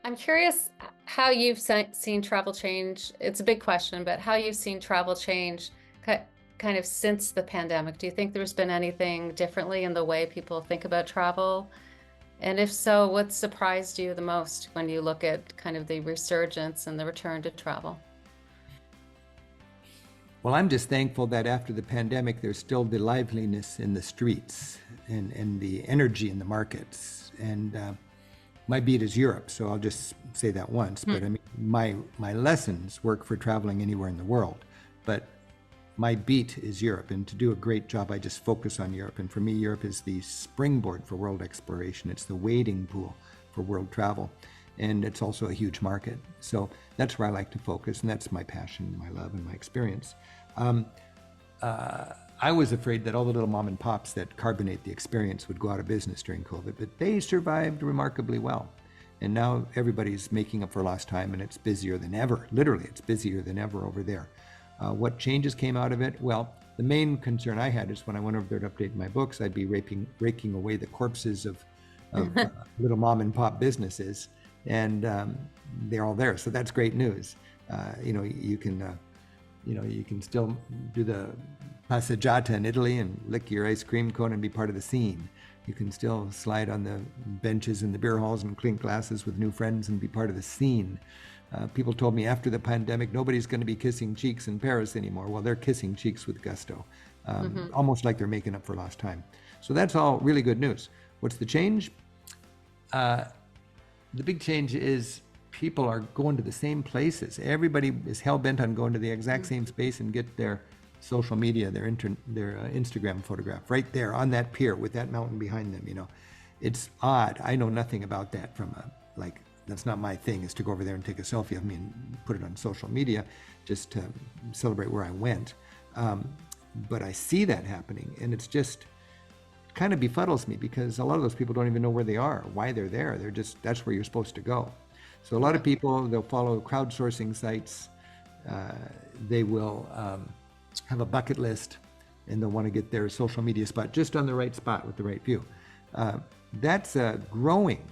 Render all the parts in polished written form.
I'm curious how you've seen travel change. It's a big question, but how you've seen travel change ki- kind of since the pandemic. Do you think there's been anything differently in the way people think about travel? And if so, what surprised you the most when you look at kind of the resurgence and the return to travel? Well, I'm just thankful that after the pandemic, there's still the liveliness in the streets and the energy in the markets. And my beat is Europe, so I'll just say that once. But I mean, my lessons work for traveling anywhere in the world. But my beat is Europe, and to do a great job, I just focus on Europe. And for me, Europe is the springboard for world exploration. It's the wading pool for world travel, and it's also a huge market. So that's where I like to focus, and that's my passion, my love, and my experience. Um, I was afraid that all the little mom and pops that carbonate the experience would go out of business during COVID, but they survived remarkably well. And now everybody's making up for lost time, and it's busier than ever. Literally, it's busier than ever over there. What changes came out of it? Well, the main concern I had is when I went over there to update my books, I'd be raking away the corpses of little mom and pop businesses, and they're all there. So that's great news. You can still do the passeggiata in Italy and lick your ice cream cone and be part of the scene. You can still slide on the benches in the beer halls and clink glasses with new friends and be part of the scene. People told me after the pandemic, nobody's going to be kissing cheeks in Paris anymore. Well, they're kissing cheeks with gusto, almost like they're making up for lost time. So that's all really good news. What's the change? The big change is people are going to the same places. Everybody is hell-bent on going to the exact same space and get their social media, their Instagram photograph right there on that pier with that mountain behind them. It's odd. I know nothing about that that's not my thing, is to go over there and take a selfie of me and put it on social media just to celebrate where I went. But I see that happening, and it's just kind of befuddles me because a lot of those people don't even know where they are, why they're there. That's where you're supposed to go. So a lot of people, they'll follow crowdsourcing sites. They will have a bucket list, and they'll want to get their social media spot just on the right spot with the right view. That's a growing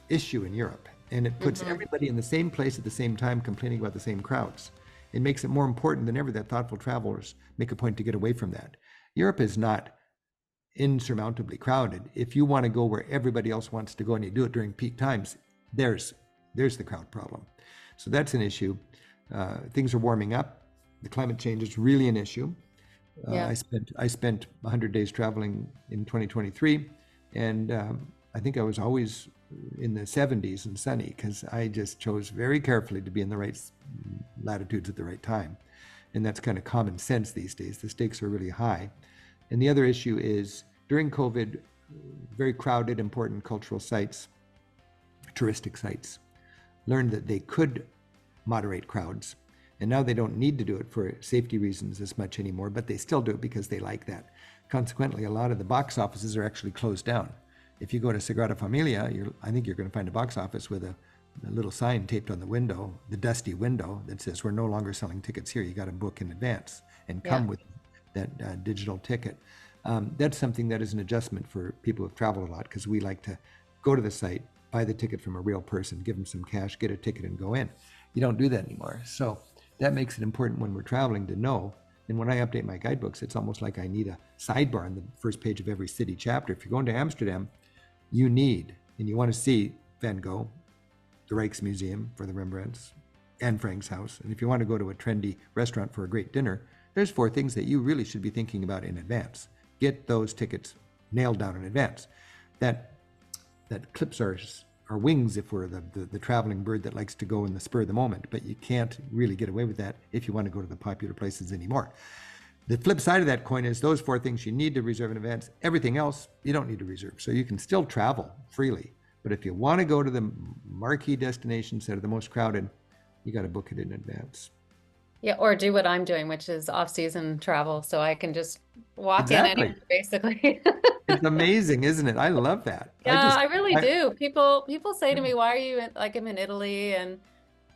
issue in Europe, and it puts everybody in the same place at the same time complaining about the same crowds. It makes it more important than ever that thoughtful travelers make a point to get away from that. Europe is not insurmountably crowded. If you want to go where everybody else wants to go and you do it during peak times, there's the crowd problem. So that's an issue. Things are warming up. The climate change is really an issue. Yeah. I spent 100 days traveling in 2023, and I think I was always in the 70s and sunny because I just chose very carefully to be in the right latitudes at the right time. And that's kind of common sense these days. The stakes are really high. And the other issue is during COVID, very crowded, important cultural sites, touristic sites, learned that they could moderate crowds. And now they don't need to do it for safety reasons as much anymore, but they still do it because they like that. Consequently, a lot of the box offices are actually closed down. If you go to Sagrada Familia, I think you're going to find a box office with a little sign taped on the window, the dusty window, that says, "We're no longer selling tickets here. You got to book in advance and come with that digital ticket." That's something that is an adjustment for people who've traveled a lot, because we like to go to the site, buy the ticket from a real person, give them some cash, get a ticket, and go in. You don't do that anymore. So that makes it important when we're traveling to know. And when I update my guidebooks, it's almost like I need a sidebar on the first page of every city chapter. If you're going to Amsterdam, you want to see Van Gogh, the Rijksmuseum for the Rembrandts, Anne Frank's house. And if you want to go to a trendy restaurant for a great dinner, there's 4 things that you really should be thinking about in advance. Get those tickets nailed down in advance. That clips our wings if we're the traveling bird that likes to go in the spur of the moment, but you can't really get away with that if you want to go to the popular places anymore. The flip side of that coin is those 4 things you need to reserve in advance. Everything else, you don't need to reserve. So you can still travel freely. But if you want to go to the marquee destinations that are the most crowded, you got to book it in advance. Yeah, or do what I'm doing, which is off-season travel, so I can just walk in Exactly. anywhere, basically. It's amazing, isn't it? I love that. Yeah, I really do. People say to me, "Why are you in, like I'm in Italy and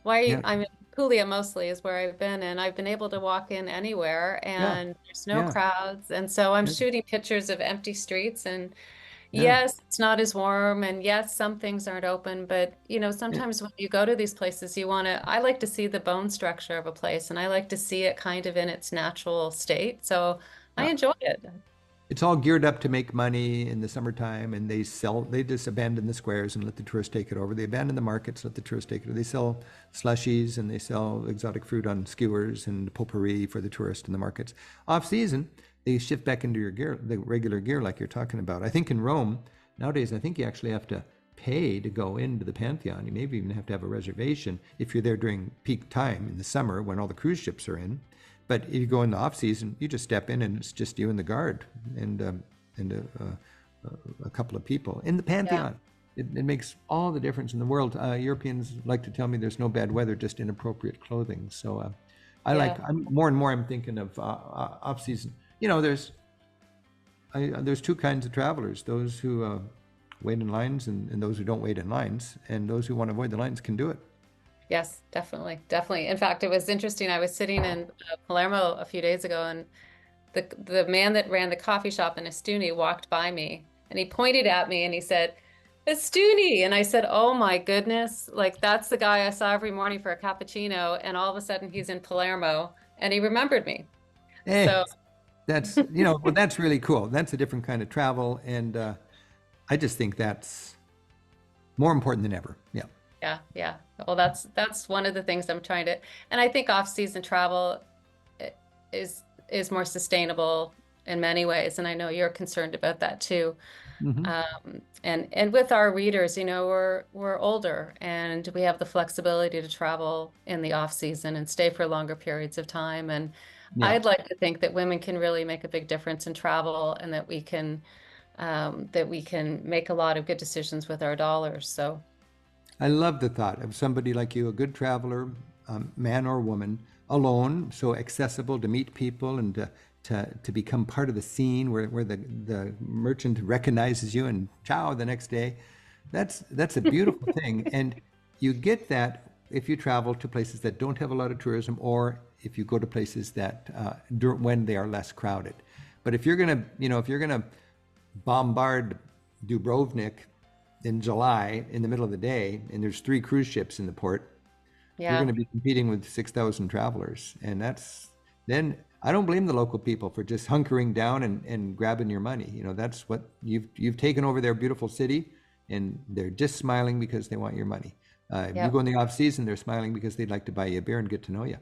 why are you?" Yeah, I'm in Puglia mostly is where I've been, and I've been able to walk in anywhere, yeah, and there's no yeah, crowds, and so I'm yeah, shooting pictures of empty streets, and Yeah. Yes, it's not as warm, and yes, some things aren't open, but sometimes when you go to these places, I like to see the bone structure of a place, and I like to see it kind of in its natural state. So I Yeah. enjoy it. It's all geared up to make money in the summertime, and they just abandon the squares and let the tourists take it over. They abandon the markets, let the tourists take it over. They sell slushies and they sell exotic fruit on skewers and potpourri for the tourist in the markets. Off season, they shift back into your gear, the regular gear like you're talking about. I think in Rome, nowadays, I think you actually have to pay to go into the Pantheon. You maybe even have to have a reservation if you're there during peak time in the summer when all the cruise ships are in. But if you go in the off season, you just step in and it's just you and the guard and a couple of people in the Yeah, Pantheon. It makes all the difference in the world. Europeans like to tell me there's no bad weather, just inappropriate clothing. So yeah. I'm more and more I'm thinking of off season. There's two kinds of travelers: those who wait in lines and those who don't wait in lines, and those who want to avoid the lines can do it. Yes, definitely, definitely. In fact, it was interesting. I was sitting in Palermo a few days ago, and the man that ran the coffee shop in Estuni walked by me, and he pointed at me and he said, "Estuni," and I said, "Oh my goodness! Like that's the guy I saw every morning for a cappuccino," and all of a sudden he's in Palermo, and he remembered me. Eh, So well, that's really cool. That's a different kind of travel, and I just think that's more important than ever. Yeah. yeah, yeah. Well, that's one of the things I'm trying to, and I think off-season travel i- is more sustainable in many ways, and I know you're concerned about that too. Hmm. And with our readers, we're older and we have the flexibility to travel in the off season and stay for longer periods of time. And Yeah. I'd like to think that women can really make a big difference in travel and that we can make a lot of good decisions with our dollars. So I love the thought of somebody like you, a good traveler, man or woman, alone, so accessible to meet people and to become part of the scene where the merchant recognizes you and ciao the next day. That's a beautiful thing. And you get that if you travel to places that don't have a lot of tourism or if you go to places that when they are less crowded. But if you're gonna bombard Dubrovnik in July in the middle of the day, and there's 3 cruise ships in the port, you're going yeah, to be competing with 6,000 travelers. And then I don't blame the local people for just hunkering down and grabbing your money. That's what you've taken over their beautiful city, and they're just smiling because they want your money. If you yeah. go in the off season, they're smiling because they'd like to buy you a beer and get to know you.